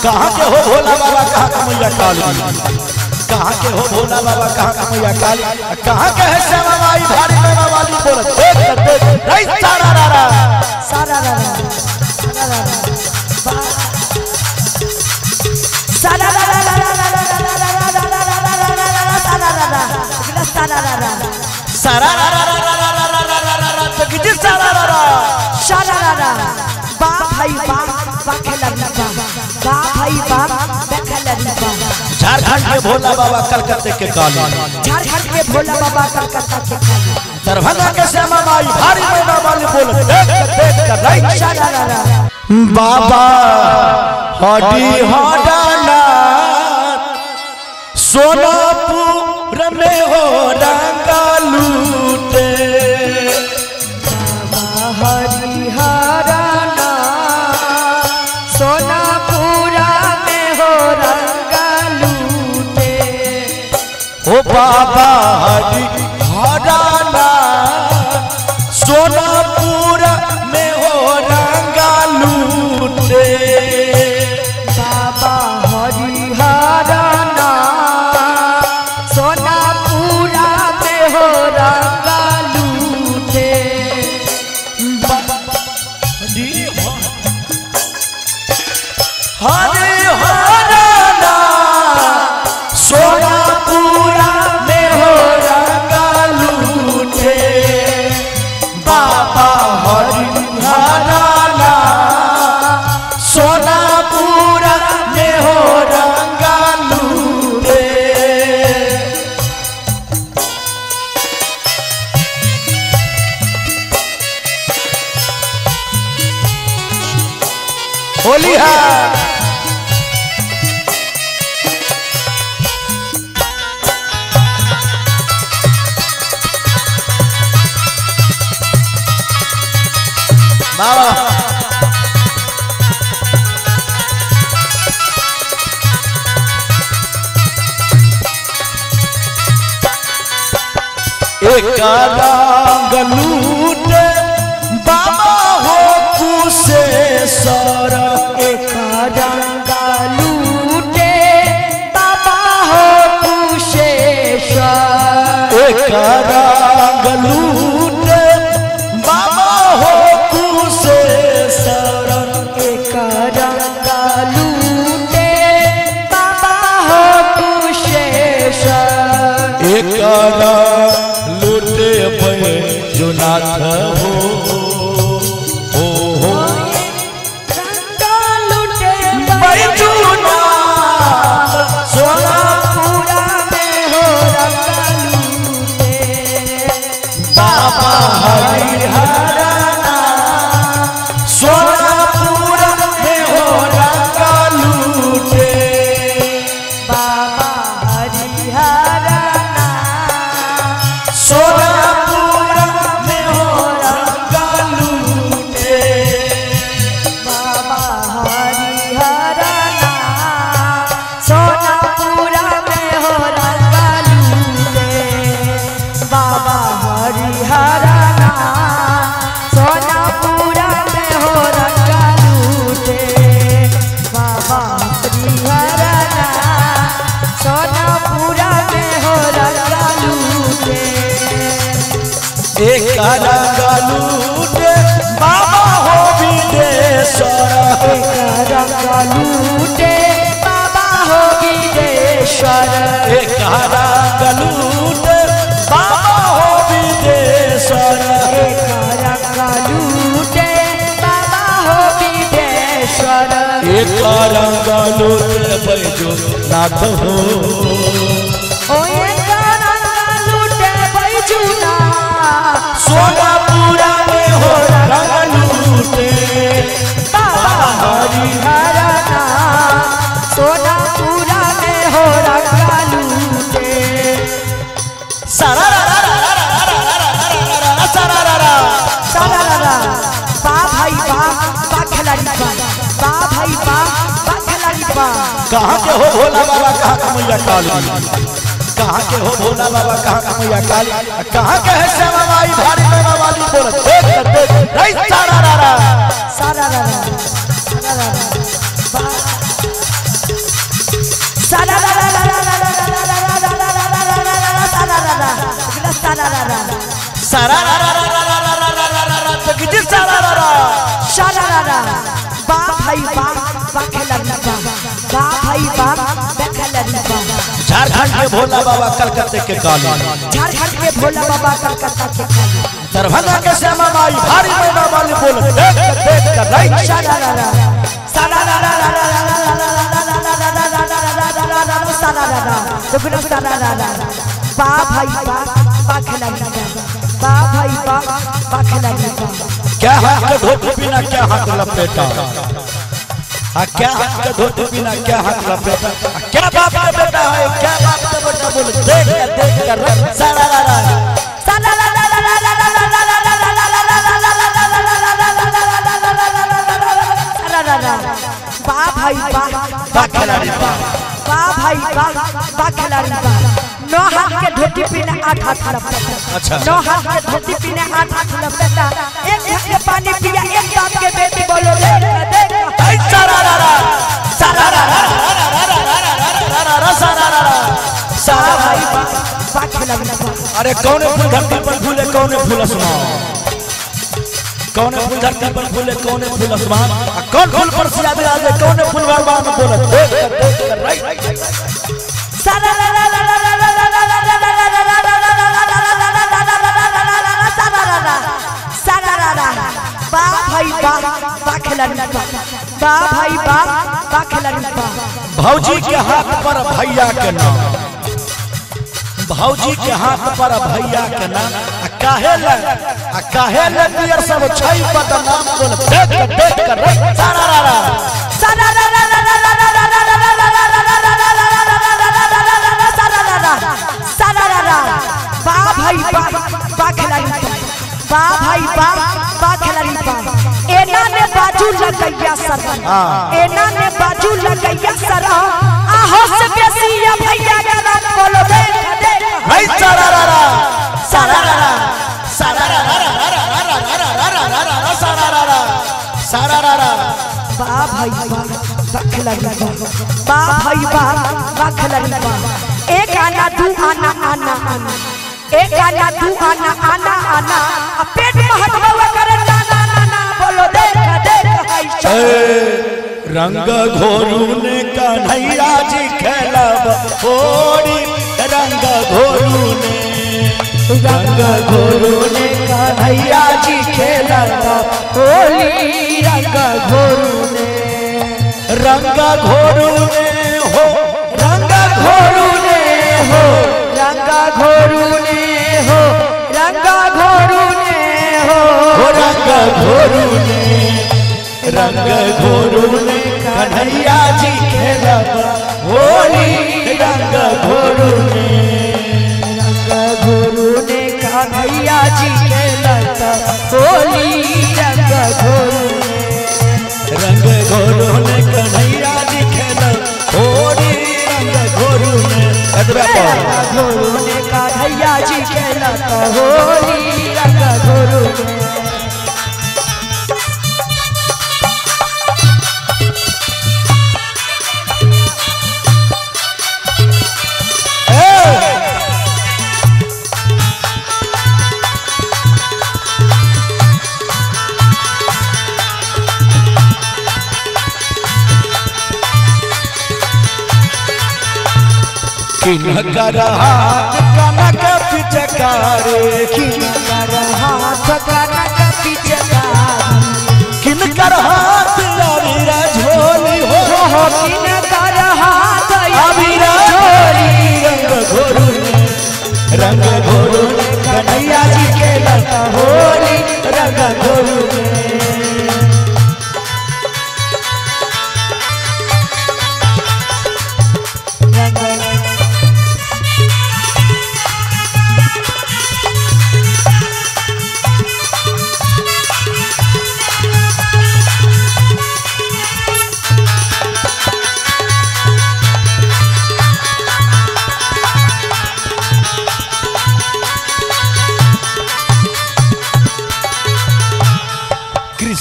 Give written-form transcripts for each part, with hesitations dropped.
कहाँ के हो भोला बाबा कहाँ का मैया काली कहाँ के हो भोला बाबा कहाँ का मैया काली कहाँ के है श्यामा माई भारी में वाली बोल देख नहीं सारा रारा झारखंड के भोला बाबा कलकत्ते के काली झारखंड के भोला बाबा कलकत्ता के काली दरभंगा के श्यामा माई भारी में वाली बोल देख बाबा हडी हडाना सोनापुर में हो रंगा लूटे बाबा हरी हराना सोनापुरा में हो रंगा लूटे ओ बाबा हरी हडाना सोनापुर में हो रंगा लूटे बाबा हरी हराना सोनापुरा में हो रंगा लूटे हरे हराना सोनापुरा में हो रंगा लूटे बाबा हरि हराना सोनापुरा में हो रंगा लूटे होली है बाबा एक रंग लूटे बाबा हो कुशेश्वर एक रंगा लूटे बाबा हो कुशेश्वर एक रंग लूटे बाबा हो कुशेश्वर एक रंगा लूटे बाबा हो कुशेश्वर एक लूटे बैजनाथ हो रंगा लूटे बैजनाथ सोनापुरा में हो रंगा लूटे बाबा हरि हराना सोनापुर में हो रंगा लूटे बाबा हरि हराना सोनापुर में हो रंगा लूटे बाबा हरि हराना सोनापुरा में हो रंगा लूटे बाबा हरि हराना सोनापुरा में हो रंगा लूटे बाबा हरि हराना सोनापुरा में हो रंगा लूटे एक रंगा लूटे बाबा हो विदेश्वर एक रंगा लूटे बाबा हो विदेश्वर एक रंगा लूटे बाबा हो विदेश्वर एक रंगा लूटे बाबा हो विदेश्वर एक रंगा लूटे बैजनाथ हो ओ एक रंगा लूटे बैजुना सोनापुरा में हो रंगा लूटे बाबा हरि हराना सोनापुरा में हो रंगा लूटे सारा सारा बा भाई बा खिलाड़ी बा भाई बा खिलाड़ी बा कहाँ के हो भोला बाबा कहाँ का मैया काली कहाँ के हो भोला बाबा कहाँ के मैया काली कहाँ के है श्यामा माई भारी में वाली बोल देख रे सारा रा सारा रा सारा झारखंड के भोला बाबा कलकत्ते के काली झारखंड के भोला बाबा कलकत्ता के काली दरभंगा के श्यामा माई भारी में वाली बोल देख रे सारा रा सारा रा सारा रा दुगना सारा रा बा भाई बा खिलाड़ी बा भाई बा खिलाड़ी क्या हाथ का धोती बिना क्या हाथ लपेटा क्या हाथ का धोती बिना क्या हाथ लपेटा क्या बाप का बेटा है क्या बाप का बेटा बोल देख कर सारा रा सारा रा बा भाई बा खिलाड़ी बा भाई बा खिलाड़ी बा नौ हाथ के धोती पीने 8 हाथ लपेटा अच्छा नौ हाथ के धोती पीने 8 हाथ लपेटा एक हाथ के पानी पिया एक बाप के बेटी बोलो देख सारा रा सारा रा सारा भाई बा खिलाड़ी अरे कौन फूल धरती पर फूले कौन फूल आसमान कौन फूल धरती पर फूले कौन फूल आसमान कौन फूल पर सिया विराज कौन फूल भगवान बोले देख सारा बा भाई बा खिलाड़ी बा भाई बा खिलाड़ी भौजी के हाथ पर भैया के नाम भौजी के हाथ पर भैया के नाम काहे ले दियर सब छई पर नाम बोल देख कर सारा रा सारा बा भाई बा खिलाड़ी बा भाई बा खिलाड़ी एना ने बाजू लगैया सर एना ने बाजू लगैया सर आहो से बेसिया भैया का नाम बोलो देख सारा रा सारा रा सारा रा सारा रा बा भाई बा खिलाड़ी बा भाई बा खिलाड़ी एक आना दू आना आना आना एक आना दू आना आना आना पेट महटवा करे नाना नाना बोलो देख रंग घोरू ने कन्हैया जी खेलब होरी रंग घोरू ने कन्हैया जी खेलब होली रंग घोरू ने हो रंग घोरू ने हो रंग घोरू ने हो रंग घोरू ने हो रंग घोरू ने कन्हैया जी खेलब होली रंग घोरू ने कन्हैया जी खेलब होली रंग घोरू ने कन्हैया जी खेलब होली रंग घोरू ने कन्हैया जी खेलब होली रंग घोरू ने किनकर हाथ कनक पिचकारी किनकर हाथ कनक पिचकारी किनकर हाथ अबीरा झोली हो किनकर हाथ अबीरा झोली रंग घोरू ने कन्हैया जी के लता होली रंग घोरू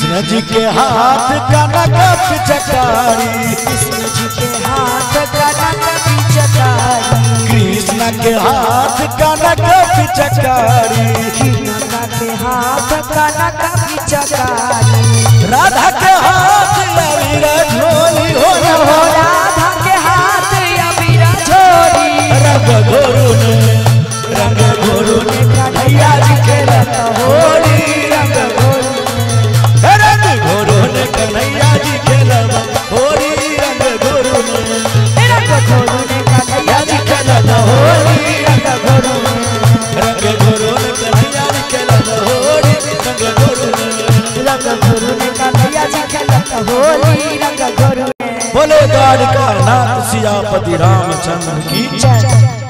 कृष्ण जी के हाथ कनक पिचकारी, कृष्ण जी के हाथ कनक पिचकारी, कृष्ण के हाथ कनक पिचकारी, कृष्ण के हाथ कनक पिचकारी, राधा के हाथ अबीर झोली हो, राधा के हाथ अबीर झोली, रंग घोरू ने कन्हैया जी खेलत होली, रंग घोरू ने कन्हैया जी खेलत होली, रंग घोरू ने कन्हैया जी खेलत होली, रंग घोरू ने कन्हैया जी खेलत होली, रंग घोरू। बोले द्वारिका नाथ सियापति रामचंद्र की जय।